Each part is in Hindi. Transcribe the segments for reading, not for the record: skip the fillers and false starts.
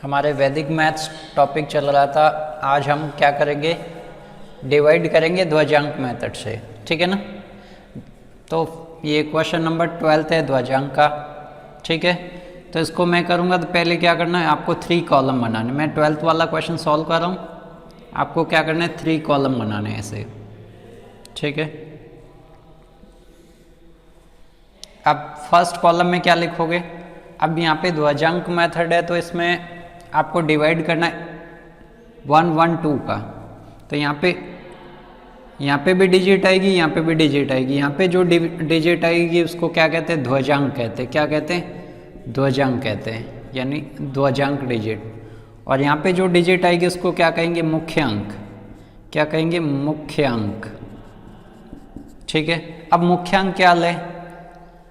हमारे वैदिक मैथ्स टॉपिक चल रहा था। आज हम क्या करेंगे, डिवाइड करेंगे ध्वजांक मेथड से, ठीक है ना। तो ये क्वेश्चन नंबर 12 है ध्वजांक का, ठीक है। तो इसको मैं करूँगा तो पहले क्या करना है, आपको 3 कॉलम बनाने। मैं 12th वाला क्वेश्चन सॉल्व कर रहा हूँ, आपको क्या करना है 3 कॉलम बनाने हैं ऐसे, ठीक है। अब फर्स्ट कॉलम में क्या लिखोगे, अब यहाँ पे ध्वजांक मेथड है तो इसमें आपको डिवाइड करना है 1 1 2 का। तो यहाँ पे भी डिजिट आएगी, यहाँ पे भी डिजिट आएगी। यहाँ पे जो डिजिट आएगी उसको क्या कहते हैं, ध्वजांक कहते हैं। क्या कहते हैं, ध्वजांक कहते हैं, यानी ध्वजांक डिजिट। और यहाँ पे जो डिजिट आएगी उसको क्या कहेंगे, मुख्यांक। क्या कहेंगे, मुख्यांक, ठीक है। अब मुख्यांक क्या ले,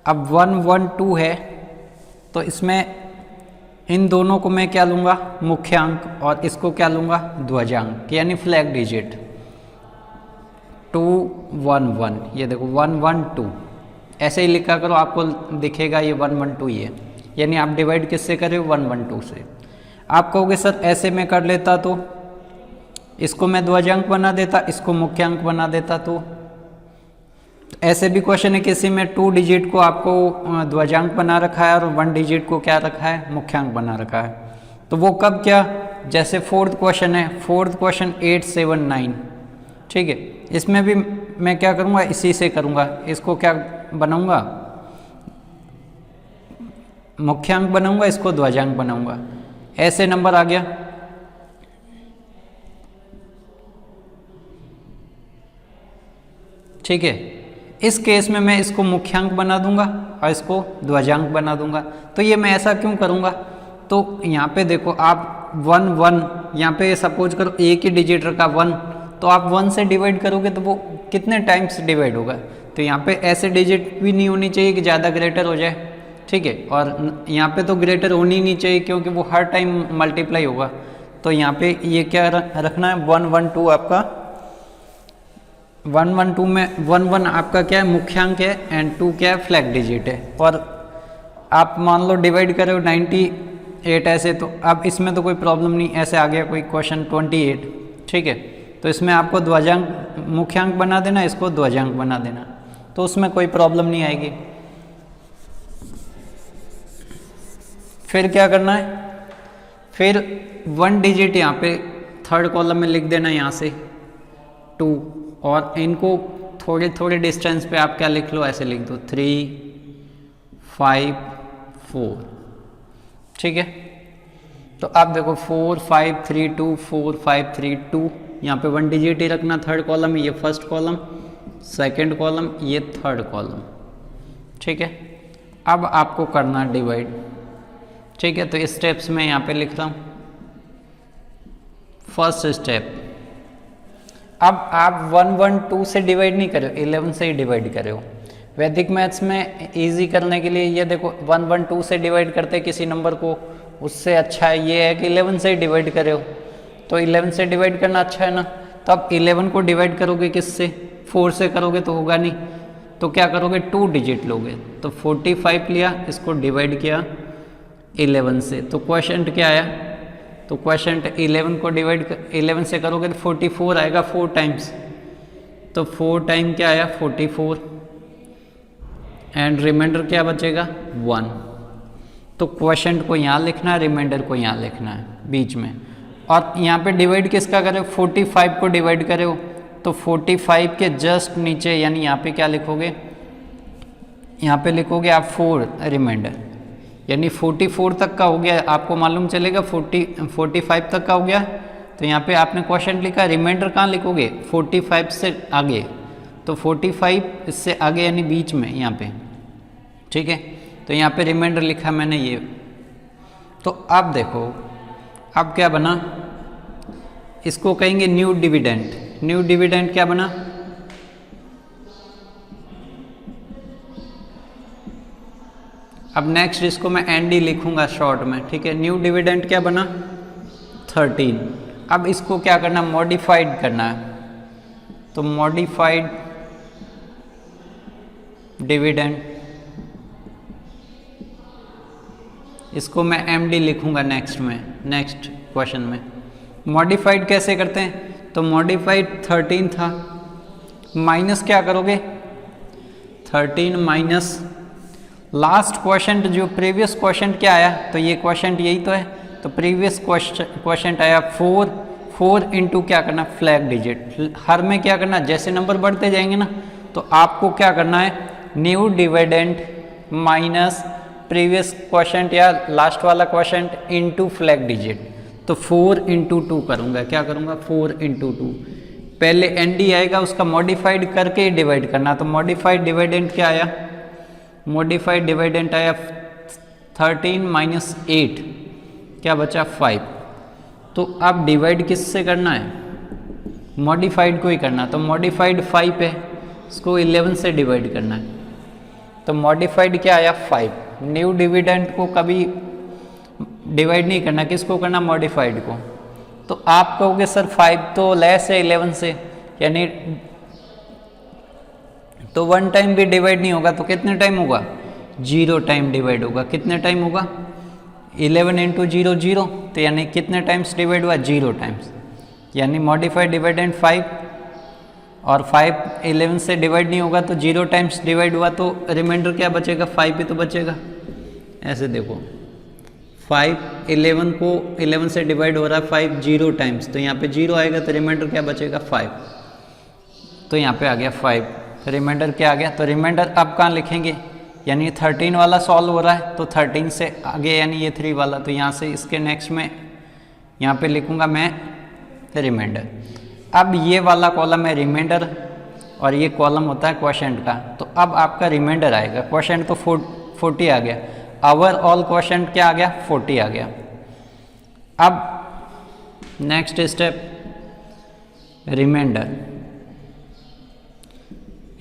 अब 1 1 2 है तो इसमें इन दोनों को मैं क्या लूँगा, मुख्यांक, और इसको क्या लूँगा, ध्वजांक, यानी फ्लैग डिजिट। 2 1 1, ये देखो 1 1 2, ऐसे ही लिखा करो, आपको दिखेगा ये 1 1 2 ये, यानी आप डिवाइड किससे करें, 1 1 2 से। आप कहोगे सर ऐसे में कर लेता तो इसको मैं ध्वजांक बना देता, इसको मुख्यांक बना देता। तो ऐसे भी क्वेश्चन है, किसी में 2 डिजिट को आपको ध्वजांक बना रखा है और 1 डिजिट को क्या रखा है, मुख्यांक बना रखा है। तो वो कब, क्या, जैसे 4th क्वेश्चन है, 4th क्वेश्चन 8 7 9, ठीक है। इसमें भी मैं क्या करूँगा, इसी से करूँगा, इसको क्या बनाऊँगा, मुख्यांक बनाऊँगा, इसको ध्वजांक बनाऊँगा। ऐसे नंबर आ गया, ठीक है। इस केस में मैं इसको मुख्यांक बना दूंगा और इसको ध्वजांक बना दूंगा। तो ये मैं ऐसा क्यों करूंगा, तो यहाँ पे देखो आप 1 1, यहाँ पे सपोज करो एक ही डिजिट रखा 1, तो आप 1 से डिवाइड करोगे तो वो कितने टाइम्स डिवाइड होगा। तो यहाँ पे ऐसे डिजिट भी नहीं होनी चाहिए कि ज़्यादा ग्रेटर हो जाए, ठीक है। और यहाँ पे तो ग्रेटर होनी नहीं चाहिए क्योंकि वो हर टाइम मल्टीप्लाई होगा। तो यहाँ पे ये क्या रखना है, 1 1 2 आपका 1 1 2 में 1 1 आपका क्या है, मुख्यांक है, एंड 2 क्या है, फ्लैग डिजिट है। और आप मान लो डिवाइड करो 98 ऐसे, तो अब इसमें तो कोई प्रॉब्लम नहीं। ऐसे आ गया कोई क्वेश्चन 28, ठीक है। तो इसमें आपको ध्वजांक मुख्यांक बना देना, इसको ध्वजांक बना देना, तो उसमें कोई प्रॉब्लम नहीं आएगी। फिर क्या करना है, फिर 1 डिजिट यहाँ पे 3rd कॉलम में लिख देना, यहाँ से 2, और इनको थोड़े थोड़े डिस्टेंस पे आप क्या लिख लो, ऐसे लिख दो 3 5 4, ठीक है। तो आप देखो 4 5 3 2 4 5 3 2, यहाँ पे 1 डिजिट ही रखना। 3rd कॉलम, ये 1st कॉलम, 2nd कॉलम, ये 3rd कॉलम, ठीक है। अब आपको करना डिवाइड, ठीक है। तो स्टेप्स में यहाँ पे लिख रहा हूँ। फर्स्ट स्टेप, अब आप 1 1 2 से डिवाइड नहीं करे, 11 से ही डिवाइड करे हो। वैदिक मैथ्स में इजी करने के लिए ये देखो 1 1 2 से डिवाइड करते किसी नंबर को, उससे अच्छा ये है कि 11 से ही डिवाइड करे हो। तो 11 से डिवाइड करना अच्छा है ना। तो अब 11 को डिवाइड करोगे किससे, 4 से करोगे तो होगा नहीं, तो क्या करोगे, 2 डिजिट लोगे। तो 45 लिया, इसको डिवाइड किया 11 से, तो क्वोशिएंट क्या आया, तो क्वोशिएंट 11 को डिवाइड 11 से करोगे तो 44 आएगा 4 टाइम्स। तो 4 टाइम क्या आया, 44, एंड रिमाइंडर क्या बचेगा, 1। तो क्वोशिएंट को यहाँ लिखना है, रिमाइंडर को यहाँ लिखना है बीच में। और यहाँ पे डिवाइड किसका करे, 45 को डिवाइड करे हो, तो 45 के जस्ट नीचे, यानी यहाँ पे क्या लिखोगे, यहाँ पे लिखोगे आप 4 रिमाइंडर, यानी 44 तक का हो गया। आपको मालूम चलेगा 45 तक का हो गया। तो यहाँ पे आपने क्वेश्चन लिखा, रिमाइंडर कहाँ लिखोगे, 45 से आगे, तो 45 इससे आगे यानी बीच में यहाँ पे, ठीक है। तो यहाँ पे रिमाइंडर लिखा मैंने ये। तो अब देखो, अब क्या बना, इसको कहेंगे न्यू डिविडेंड। न्यू डिविडेंड क्या बना, अब नेक्स्ट इसको मैं एनडी लिखूंगा शॉर्ट में, ठीक है। न्यू डिविडेंड क्या बना, 13। अब इसको क्या करना, मॉडिफाइड करना है। तो मॉडिफाइड डिविडेंड इसको मैं MD लिखूँगा नेक्स्ट क्वेश्चन में। मॉडिफाइड कैसे करते हैं, तो मॉडिफाइड 13 था, माइनस क्या करोगे 13 माइनस लास्ट क्वेश्चन जो प्रीवियस क्वेश्चन क्या आया, तो ये क्वेश्चन यही तो है, तो प्रीवियस क्वेश्चन आया 4 इंटू क्या करना फ्लैग डिजिट। हर में क्या करना, जैसे नंबर बढ़ते जाएंगे ना तो आपको क्या करना है, new dividend minus previous question या लास्ट वाला क्वेश्चन इंटू फ्लैग डिजिट। तो 4 इंटू 2 करूँगा, क्या करूँगा 4 इंटू 2, पहले ND आएगा उसका मॉडिफाइड करके डिवाइड करना। तो मॉडिफाइड डिविडेंड क्या आया, मॉडिफाइड डिविडेंड आया 13 माइनस 8, क्या बचा 5। तो अब डिवाइड किससे करना है, मॉडिफाइड को ही करना। तो मॉडिफाइड 5 है, इसको 11 से डिवाइड करना है। तो मॉडिफाइड क्या आया 5। न्यू डिविडेंड को कभी डिवाइड नहीं करना, किसको करना मॉडिफाइड को। तो आप कहोगे सर 5 तो लेस है 11 से, यानी तो 1 टाइम भी डिवाइड नहीं होगा, तो कितने टाइम होगा 0 टाइम डिवाइड होगा। कितने टाइम होगा 11 इंटू 0 0, तो यानी कितने टाइम्स डिवाइड हुआ 0 टाइम्स, यानी मॉडिफाइड डिविडेंड 5 और 5 11 से डिवाइड नहीं होगा तो 0 टाइम्स डिवाइड हुआ, तो रिमाइंडर क्या बचेगा 5 ही तो बचेगा। ऐसे देखो 5 11 को 11 से डिवाइड हो रहा है 5 0 टाइम्स, तो यहाँ पे 0 आएगा तो रिमाइंडर क्या बचेगा 5। तो यहाँ पे आ गया 5, रिमाइंडर क्या आ गया। तो रिमाइंडर अब कहाँ लिखेंगे, यानी 13 वाला सॉल्व हो रहा है तो 13 से आगे यानी ये 3 वाला, तो यहाँ से इसके नेक्स्ट में यहाँ पे लिखूँगा मैं रिमाइंडर। अब ये वाला कॉलम है रिमाइंडर और ये कॉलम होता है क्वोशिएंट का। तो अब आपका रिमाइंडर आएगा, क्वोशिएंट तो 40 आ गया, आवर ऑल क्वोशिएंट क्या आ गया 40 आ गया। अब नेक्स्ट स्टेप रिमाइंडर,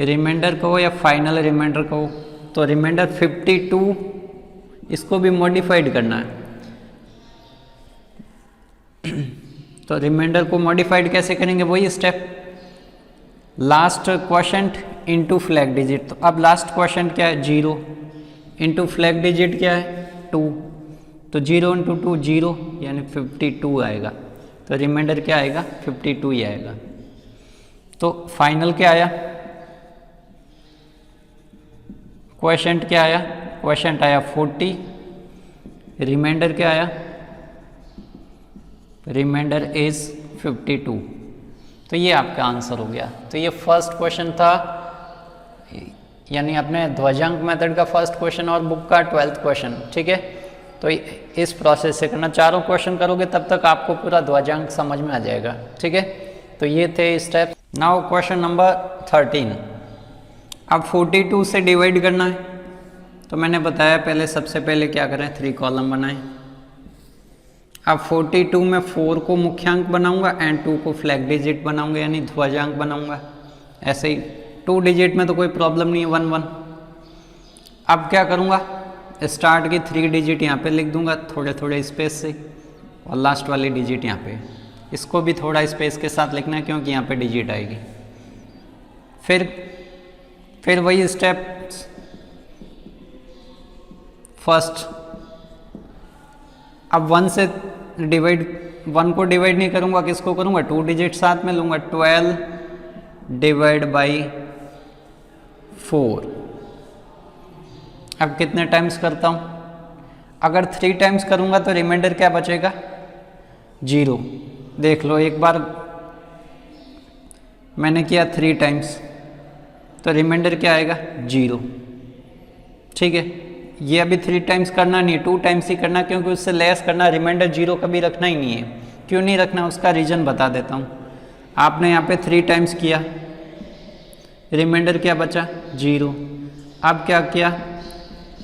रिमाइंडर कहो या फाइनल रिमाइंडर कहो, तो रिमाइंडर 52 इसको भी मॉडिफाइड करना है। तो रिमाइंडर को मॉडिफाइड कैसे करेंगे, वही step, last quotient into flag digit. तो अब लास्ट क्वोशिएंट क्या है 0 इंटू फ्लैग डिजिट क्या है 2, तो 0 इंटू 2 0 यानी 52 आएगा। तो रिमाइंडर क्या आएगा 52 ही आएगा। तो फाइनल क्या आया, क्वोशिएंट क्या आया, क्वोशिएंट आया 40, रिमाइंडर क्या आया, रिमाइंडर इज 52। तो ये आपका आंसर हो गया। तो ये फर्स्ट क्वेश्चन था, यानी अपने ध्वजांक मेथड का फर्स्ट क्वेश्चन और बुक का 12th क्वेश्चन, ठीक है। तो इस प्रोसेस से करना, चारों क्वेश्चन करोगे तब तक आपको पूरा ध्वजांक समझ में आ जाएगा, ठीक है। तो ये थे स्टेप। नाउ क्वेश्चन नंबर 13, अब 42 से डिवाइड करना है। तो मैंने बताया पहले, सबसे पहले क्या करें 3 कॉलम बनाएं। अब 42 में 4 को मुख्यांक बनाऊंगा एंड 2 को फ्लैग डिजिट बनाऊंगा, यानी ध्वजांक बनाऊंगा। ऐसे ही 2 डिजिट में तो कोई प्रॉब्लम नहीं है 1 1। अब क्या करूंगा, स्टार्ट की 3 डिजिट यहाँ पे लिख दूंगा थोड़े थोड़े स्पेस से, और लास्ट वाली डिजिट यहाँ पे, इसको भी थोड़ा स्पेस के साथ लिखना है क्योंकि यहाँ पे डिजिट आएगी। फिर वही स्टेप, फर्स्ट अब 1 से डिवाइड, 1 को डिवाइड नहीं करूंगा, किसको करूंगा 2 डिजिट साथ में लूंगा, 12 डिवाइड बाई 4। अब कितने टाइम्स करता हूं, अगर 3 टाइम्स करूंगा तो रिमाइंडर क्या बचेगा 0। देख लो एक बार मैंने किया 3 टाइम्स, तो रिमाइंडर क्या आएगा 0, ठीक है। ये अभी 3 टाइम्स करना नहीं, 2 टाइम्स ही करना, क्योंकि उससे लेस करना, रिमाइंडर 0 कभी रखना ही नहीं है। क्यों नहीं रखना, उसका रीज़न बता देता हूँ। आपने यहाँ पे 3 टाइम्स किया, रिमाइंडर क्या बचा 0। अब क्या किया,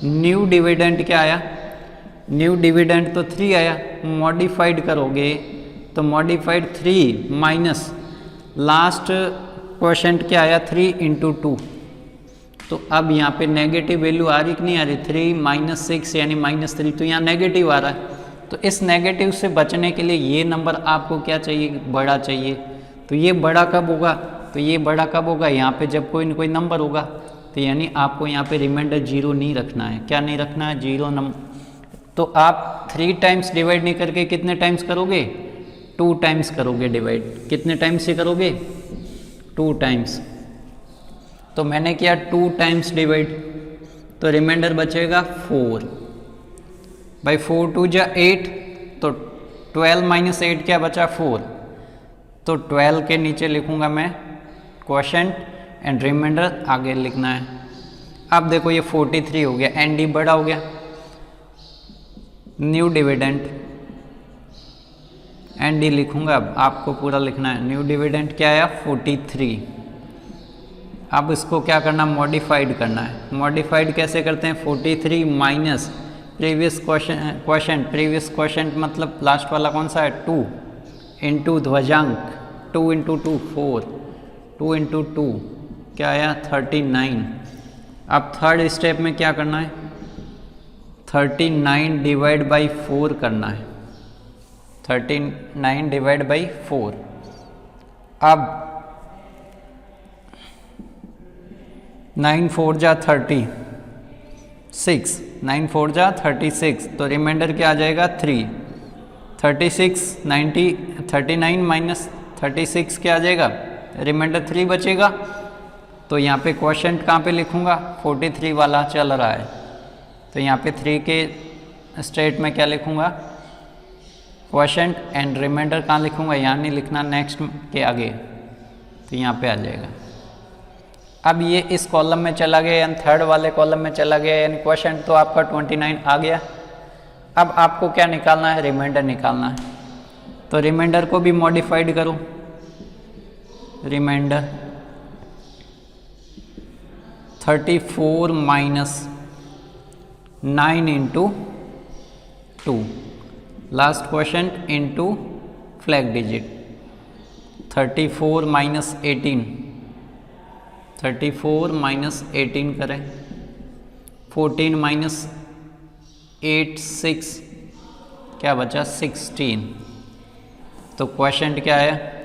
न्यू डिविडेंड क्या आया, न्यू डिविडेंड तो 3 आया, मॉडिफाइड करोगे तो मॉडिफाइड 3 माइनस लास्ट क्वोशिएंट क्या आया 3 इंटू 2। तो अब यहाँ पे नेगेटिव वैल्यू आ रही कि नहीं आ रही, 3 माइनस 6 यानी -3, तो यहाँ नेगेटिव आ रहा है। तो इस नेगेटिव से बचने के लिए ये नंबर आपको क्या चाहिए, बड़ा चाहिए। तो ये बड़ा कब होगा, तो ये बड़ा कब होगा, यहाँ पे जब कोई न कोई नंबर होगा। तो यानी आपको यहाँ पे रिमाइंडर 0 नहीं रखना है। क्या नहीं रखना है, 0 नंबर। तो आप 3 टाइम्स डिवाइड नहीं करके कितने टाइम्स करोगे? 2 टाइम्स करोगे डिवाइड। कितने टाइम्स से करोगे? 2 टाइम्स। तो मैंने किया 2 टाइम्स डिवाइड, तो रिमाइंडर बचेगा 4 बाई 4 2 जा 8, तो 12 माइनस 8 क्या बचा? 4। तो 12 के नीचे लिखूंगा मैं क्वोशंट एंड रिमाइंडर आगे लिखना है। अब देखो ये 43 हो गया, एन डी बड़ा हो गया, न्यू डिविडेंड एन डी लिखूंगा। अब आपको पूरा लिखना है। न्यू डिविडेंड क्या आया? 43। अब इसको क्या करना? मॉडिफाइड करना है। मॉडिफाइड कैसे करते हैं? 43 minus previous quotient. Previous quotient मतलब लास्ट वाला कौन सा है? 2 इंटू ध्वजांक, 2 इंटू 2 4, 2 इंटू 2 क्या आया? 39। अब थर्ड स्टेप में क्या करना है? 39 डिवाइड बाई 4 करना है। 39 डिवाइड बाई 4। अब 9 4 जा 36, 9 4 जा 36, तो रिमाइंडर क्या आ जाएगा? 3। 36 90 39 माइनस 36 क्या आ जाएगा? रिमाइंडर 3 बचेगा। तो यहाँ पे क्वोशंट कहाँ पे लिखूँगा? 43 वाला चल रहा है, तो यहाँ पे 3 के स्टेट में क्या लिखूँगा? क्वोशंट एंड रिमाइंडर कहाँ लिखूँगा? यहाँ नहीं लिखना, नेक्स्ट के आगे, तो यहाँ पे आ जाएगा। अब ये इस कॉलम में चला गया, यानी थर्ड वाले कॉलम में चला गया, यानी क्वोशंट तो आपका 29 आ गया। अब आपको क्या निकालना है? रिमाइंडर निकालना है। तो रिमाइंडर को भी मॉडिफाइड करो। Remainder 34 minus 9 into 2, last quotient into flag digit. 34 minus 18, 34 minus 18 करें। 14 माइनस 8 6 क्या बचा? 16। तो क्वोशंट क्या है?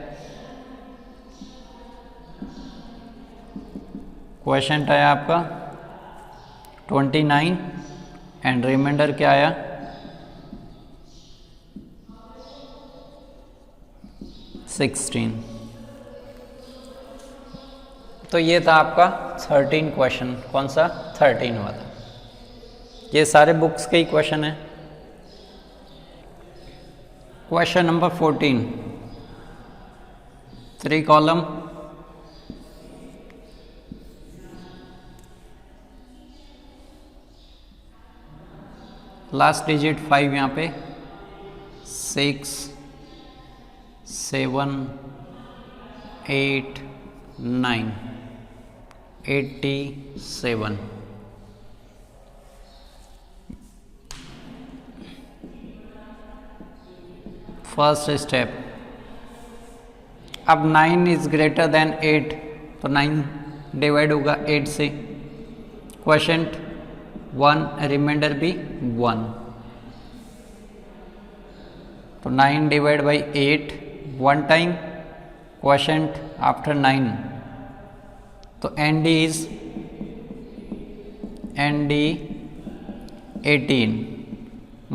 क्वोशंट आया आपका 29 एंड रिमाइंडर क्या आया? 16। तो ये था आपका 13 क्वेश्चन। कौन सा? 13 वाला। ये सारे बुक्स के ही क्वेश्चन है। Question number 14, 3 column, last digit 5 यहाँ पे, 6 7 8 9 87। फर्स्ट स्टेप, अब 9 इज ग्रेटर देन 8, तो 9 डिवाइड होगा 8 से। क्वोशंट 1, रिमाइंडर भी 1, तो 9 divide by 8 1 time, quotient after 9, तो N D is 18।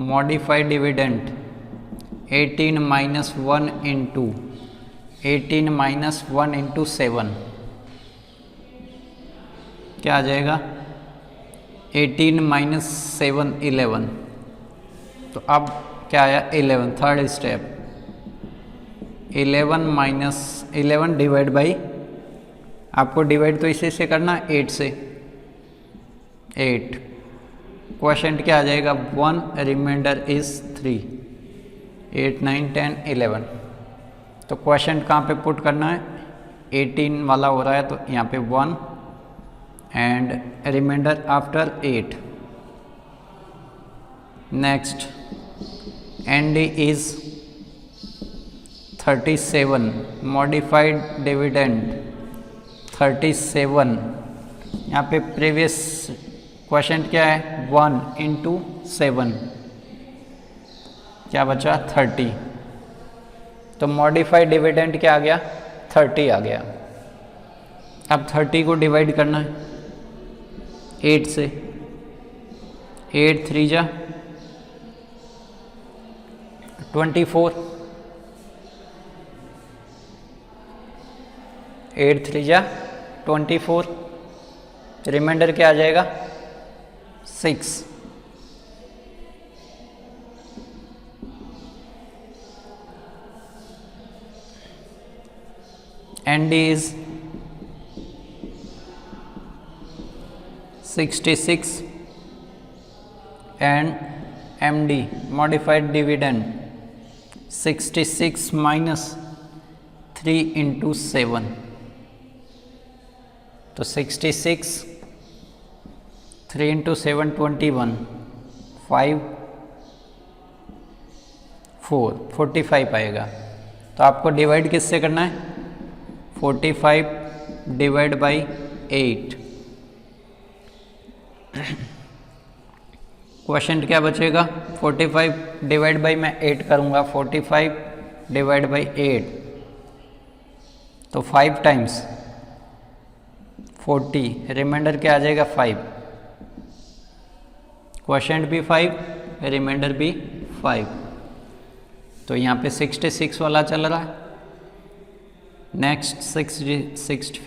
Modified dividend 18 minus 1 into 18 minus 1 into 7 क्या आ जाएगा? 18 माइनस 7 11। तो अब क्या आया? 11, third step. 11 minus 11 divide by, आपको डिवाइड तो इसी से करना, 8 से। 8 क्वोशंट क्या आ जाएगा? 1, रिमाइंडर इज 3। 8 9 10 11। तो क्वोशंट कहाँ पे पुट करना है? 18 वाला हो रहा है, तो यहाँ पे 1 and remainder after 8। Next, N D is 37। Modified dividend 37। यहाँ पे प्रीवियस क्वोशंट क्या है? 1 इंटू 7 क्या बचा? 30। तो मॉडिफाइड डिविडेंड क्या आ गया? 30 आ गया। अब 30 को डिवाइड करना है 8 से। 8 3 जा 24, 8 3 जा 24, रिमाइंडर क्या आ जाएगा 6। ND is 66 and MD modified dividend 66 minus 3 into 7, तो 66 3 into 7 21, 5 4 45 आएगा। तो आपको डिवाइड किससे करना है 45 डिवाइड बाई 8। क्वेश्चन क्या बचेगा 45 डिवाइड बाई मैं 8 करूँगा 45 डिवाइड बाई 8 तो 5 टाइम्स 40, रिमाइंडर क्या आ जाएगा 5। क्वेश्चन भी 5, रिमाइंडर भी 5, तो यहाँ पे 66 वाला चल रहा है। नेक्स्ट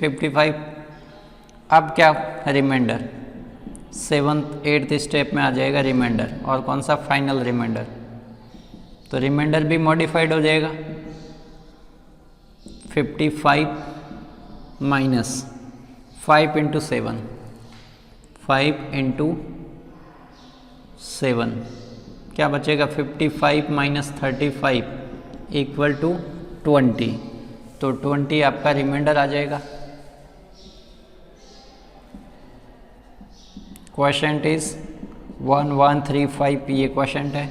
55, अब क्या रिमाइंडर 7th 8th स्टेप में आ जाएगा रिमाइंडर, और कौन सा फाइनल रिमाइंडर, तो रिमाइंडर भी मॉडिफाइड हो जाएगा 55 माइनस 5 इंटू 7, 5 इंटू 7 क्या बचेगा 55 माइनस 35 इक्वल टू 20, तो 20 आपका रिमाइंडर आ जाएगा। क्वेश्चन इज 1135, ये क्वेश्चन है,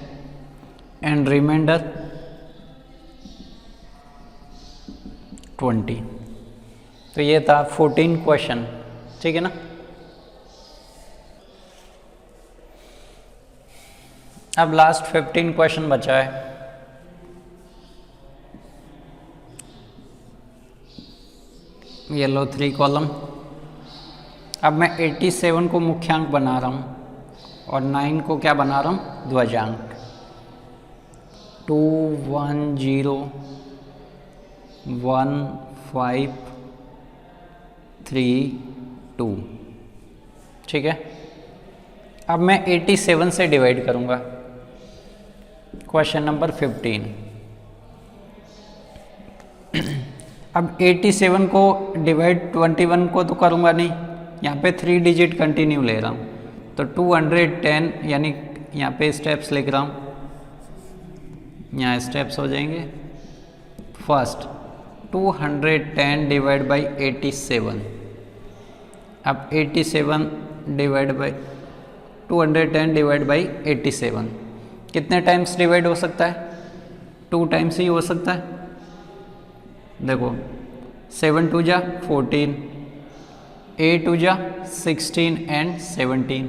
एंड रिमाइंडर 20। तो ये था 14 क्वेश्चन, ठीक है ना। अब लास्ट 15 क्वेश्चन बचा है। ये लो 3 कॉलम। अब मैं 87 को मुख्यांक बना रहा हूँ और 9 को क्या बना रहा हूँ ध्वजांक। 2 1 0 1 5 3 2, ठीक है। अब मैं 87 से डिवाइड करूँगा। Question number 15। अब 87 को डिवाइड 21 को तो करूँगा नहीं, यहाँ पे 3 डिजिट कंटिन्यू ले रहा हूँ, तो 210 यानी यहाँ पे स्टेप्स लिख रहा हूँ, यहाँ स्टेप्स हो जाएंगे। फर्स्ट 210 डिवाइड बाई 87, अब 87 डिवाइड बाई 210 डिवाइड बाई 87 कितने टाइम्स डिवाइड हो सकता है 2 टाइम्स ही हो सकता है। देखो 7 2 जा 14, 8 2 जा 16 एंड 17,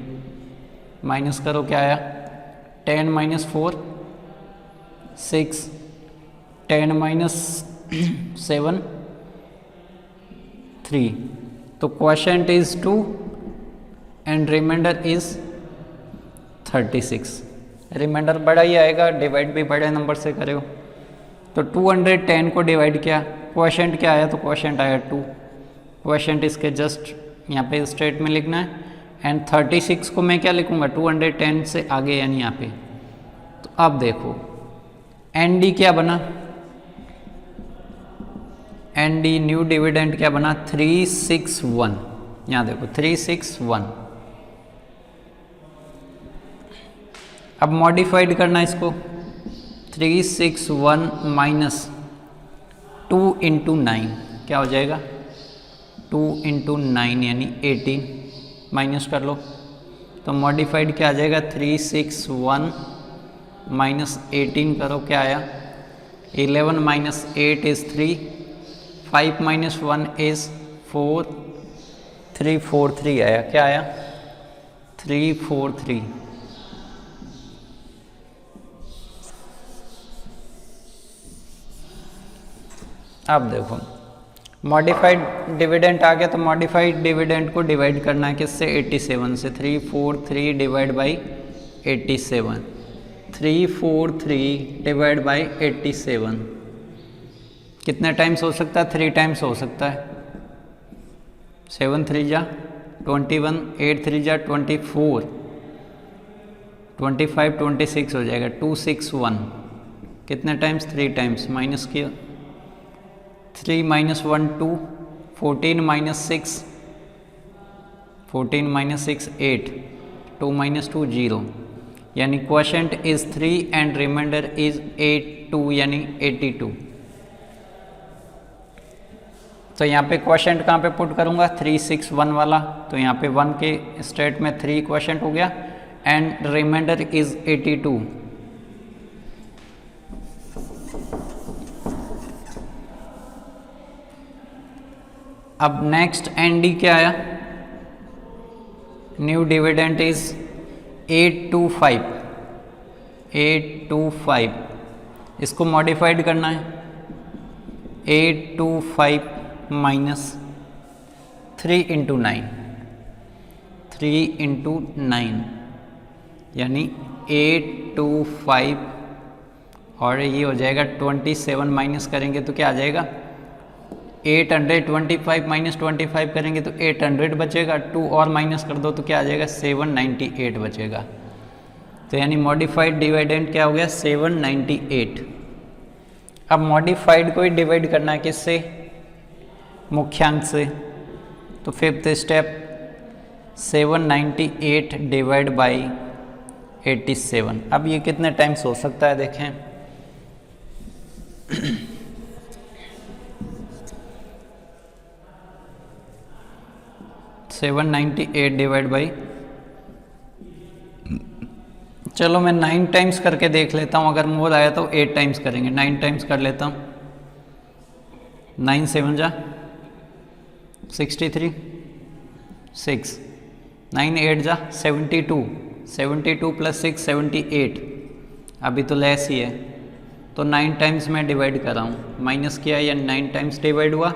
माइनस करो क्या आया 10 माइनस 4 6, 10 माइनस 7 3, तो quotient is 2 and remainder is 36। Remainder बड़ा ही आएगा, डिवाइड भी बड़े नंबर से करे हो। तो 210 को डिवाइड किया, क्वोशिएंट क्या आया, तो क्वोशिएंट आया 2। क्वोशिएंट इसके जस्ट यहाँ पे स्ट्रेट में लिखना है, एंड 36 को मैं क्या लिखूँगा 210 से आगे यानी यहाँ पे। तो अब देखो एन डी क्या बना, एन डी न्यू डिविडेंड क्या बना 361, यहाँ देखो 361। अब मॉडिफाइड करना इसको, 361 माइनस 2 इंटू 9 क्या हो जाएगा 2 इंटू 9 यानी 18, माइनस कर लो तो मॉडिफाइड क्या आ जाएगा 361 माइनस 18 करो क्या आया 11 माइनस 8 इज़ 3, 5 माइनस 1 इज़ 4, 343 आया, क्या आया 343। अब देखो मॉडिफाइड डिविडेंड आ गया, तो मॉडिफाइड डिविडेंड को डिवाइड करना है किससे 87 से, 343 डिवाइड बाई 87 343 डिवाइड बाई 87 कितने टाइम्स हो सकता है? 3 टाइम्स हो सकता है। 7 3 जा 21, 8 3 जा 24, 25 26 हो जाएगा। 261 कितने टाइम्स? 3 टाइम्स। माइनस किया 3 माइनस 1 2, 14 माइनस 6 14 माइनस 6 8, 2 माइनस 2 0, यानी quotient is 3 and remainder is 82 यानी 82। तो यहाँ पे क्वोशंट कहाँ पे पुट करूँगा? 361 वाला। तो यहाँ पे 1 के स्टेट में 3 क्वोशंट हो गया एंड रिमाइंडर इज 82। अब नेक्स्ट एनडी क्या आया? New dividend is 825। 825 इसको मॉडिफाइड करना है। 825 माइनस 3 इंटू 9, 3 इंटू 9 यानी 825 और ये हो जाएगा 27 माइनस करेंगे तो क्या आ जाएगा? 825 माइनस 25 करेंगे तो 800 बचेगा। 2 और माइनस कर दो तो क्या आ जाएगा? 798 बचेगा। तो यानी मॉडिफाइड डिविडेंड क्या हो गया? 798। अब मॉडिफाइड को ही डिवाइड करना है किससे? मुख्यांक से। तो फिफ्थ स्टेप 798 डिवाइड बाई 87। अब ये कितने टाइम्स हो सकता है देखें। 798 डिवाइड बाई, चलो मैं 9 टाइम्स करके देख लेता हूँ। अगर मोर आया तो 8 टाइम्स करेंगे। 9 टाइम्स कर लेता हूँ। 9 7 जा 63, 6 9 8 जा 72, 72 प्लस 6 78। अभी तो लेस ही है तो 9 टाइम्स मैं डिवाइड कर रहा हूँ। माइनस किया या 9 टाइम्स डिवाइड हुआ।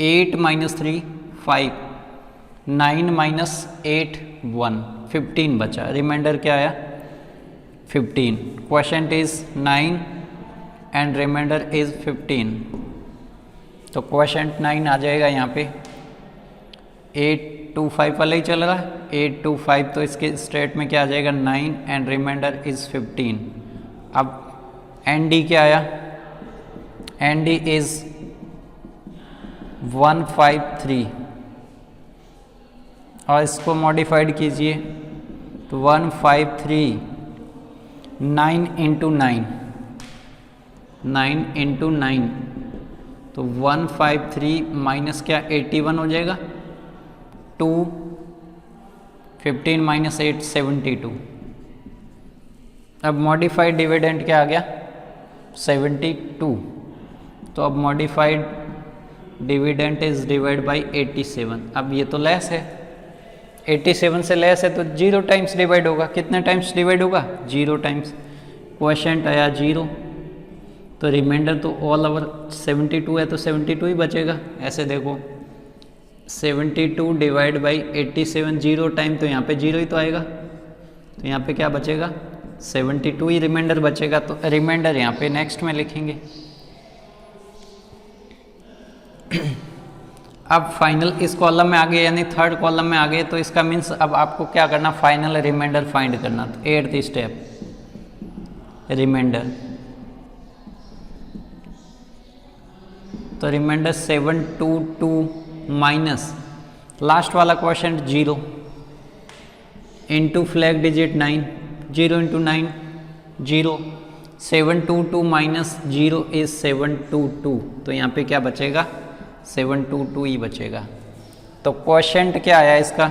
8 माइनस 3 5, 9 माइनस 8 1, 15 बचा। रिमाइंडर क्या आया? 15। Quotient is 9 and remainder is 15। तो क्वोशंट 9 आ जाएगा यहाँ पे। 825 वाला ही चल रहा है। 825 तो इसके स्टेट में क्या आ जाएगा? 9 एंड रिमाइंडर इज 15। अब एन डी क्या आया? एन डी इज 153 और इसको मॉडिफाइड कीजिए तो 153 9 इंटू 9, 9 इंटू 9 तो 153 माइनस क्या 81 हो जाएगा। 2 15 माइनस 8 72। अब मॉडिफाइड डिविडेंड क्या आ गया? 72। तो अब modified dividend is divide by 87। अब ये तो लेस है, 87 से लेस है तो 0 टाइम्स डिवाइड होगा। कितने टाइम्स डिवाइड होगा? 0 टाइम्स। क्वोशंट आया 0 तो रिमाइंडर तो ऑल ओवर 72 है तो 72 ही बचेगा। ऐसे देखो 72 डिवाइड बाई 87 0 टाइम, तो यहाँ पे 0 ही तो आएगा। तो यहाँ पे क्या बचेगा? 72 ही रिमाइंडर बचेगा। तो रिमाइंडर यहाँ पे नेक्स्ट में लिखेंगे। अब फाइनल इस कॉलम में आ गए यानी थर्ड कॉलम में आ गए तो इसका मीन्स अब आपको क्या करना? फाइनल रिमाइंडर फाइंड करना। तो 8th स्टेप रिमाइंडर। तो रिमाइंडर 722 माइनस लास्ट वाला quotient 0 into flag digit 9, 0 into 9 0। 722 minus 0 is 722। तो यहाँ पे क्या बचेगा? 722 ही बचेगा। तो क्वोशंट क्या आया इसका?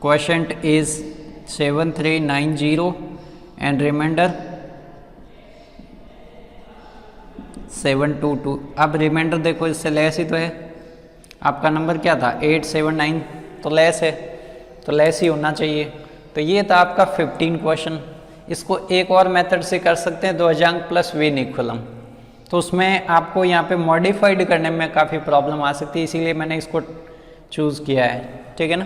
Quotient is 7390 and remainder 722। अब रिमाइंडर देखो इससे लेस ही तो है। आपका नंबर क्या था? 879 तो लेस है, तो लेस ही होना चाहिए। तो ये था आपका 15 क्वेश्चन। इसको एक और मेथड से कर सकते हैं, 2 अजांक प्लस विन इक्वलम। तो उसमें आपको यहाँ पे मॉडिफाइड करने में काफ़ी प्रॉब्लम आ सकती है, इसीलिए मैंने इसको चूज़ किया है। ठीक है ना।